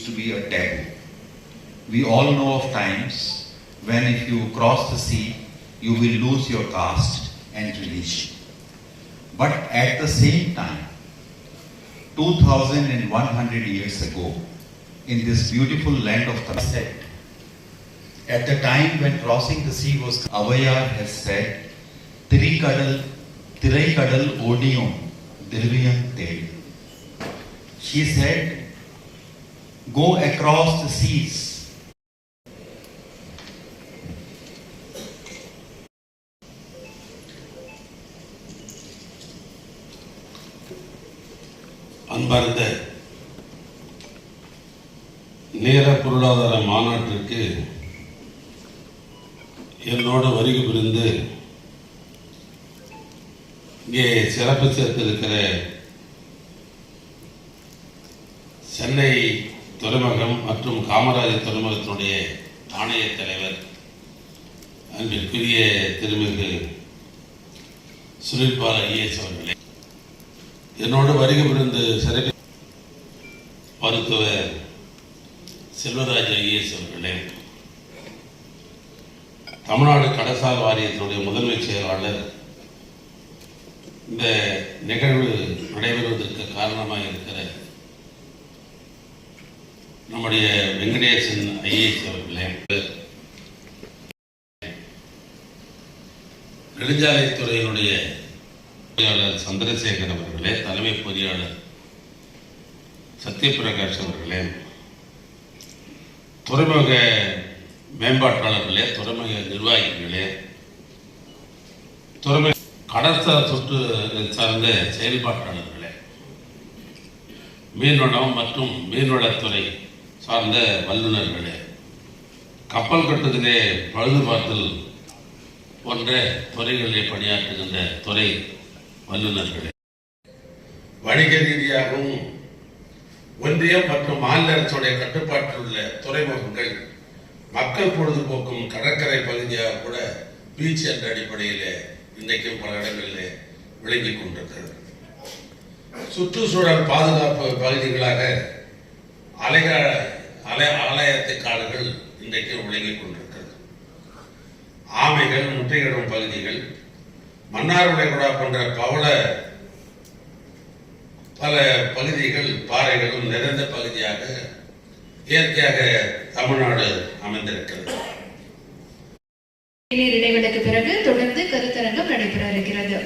to be a taboo. We all know of times when if you cross the sea, you will lose your caste and religion. But at the same time, 2100 years ago, in this beautiful land of Tamil Nadu, at the time when crossing the sea was, Avayar has said, Tirai Kadal Odiyum Dirviyam Tedi. She said, go across the seas. அன்பார்ந்த நேர பொருளாதார மாநாட்டிற்கு என்னோடு வருகை புரிந்து இங்கே சிறப்பு சேர்த்திருக்கிற சென்னை துறைமுகம் மற்றும் காமராஜர் துறைமுகத்தினுடைய ஆணைய தலைவர் அன்பிற்குரிய திருமிகு சுனில்பால் ஐஏஎஸ் அவர்களே, என்னோடு வருகை புரிந்து சிறப்பு மருத்துவர் செல்வராஜ் ஐஏஎஸ் அவர்களே, தமிழ்நாடு கடற்சார் வாரியத்தினுடைய முதன்மை செயலாளர், இந்த நிகழ்வு நடைபெறுவதற்கு காரணமாக இருக்கிற நம்முடைய வெங்கடேசன் ஐஏஎஸ் அவர்களே, நெடுஞ்சாலைத்துறையினுடைய பொறியாளர் சந்திரசேகர் அவர்களே, தலைமை பொறியாளர் சத்யபிரகாஷ் அவர்களே, துறைமுக மேம்பாட்டாளர்களே, துறைமுக நிர்வாகிகளே, துறைமுக கடற்சார் சுற்று சார்ந்த செயல்பாட்டாளர்களே, மீன்வளம் மற்றும் மீன்வளத்துறை சார்ந்த வல்லுநர்களே, கப்பல் கட்டுதலே பழுது பார்த்தல் போன்ற துறைகளில் பணியாற்றுகின்ற துறை வல்லுநர்களே, வணிக ரீதியாகவும் ஒன்றியம் மற்றும் மாநில அரசுடைய கட்டுப்பாட்டில் உள்ள துறைமுகங்கள் மக்கள் பொழுதுபோக்கும் கடற்கரை பகுதியாக கூட பீச் என்ற அடிப்படையில் இன்றைக்கும் பல இடங்களில் விளங்கிக் கொண்டிருக்கிறது. சுற்றுச்சூழல் பாதுகாப்பு பகுதிகளாக ஆலயத்தை காடுகள் இன்றைக்கு விளங்கிக் கொண்டிருக்கிறது. ஆமைகள் முட்டையிடும் பகுதிகள், மன்னார் வளைகுடா போன்ற பல பகுதிகள் பாறைகளும் நிறைந்த பகுதியாக இயற்கையாக தமிழ்நாடு அமைந்திருக்கிறது. இடைவெளிக்கு பிறகு தொடர்ந்து கருத்தரங்கம் நடைபெற இருக்கிறது.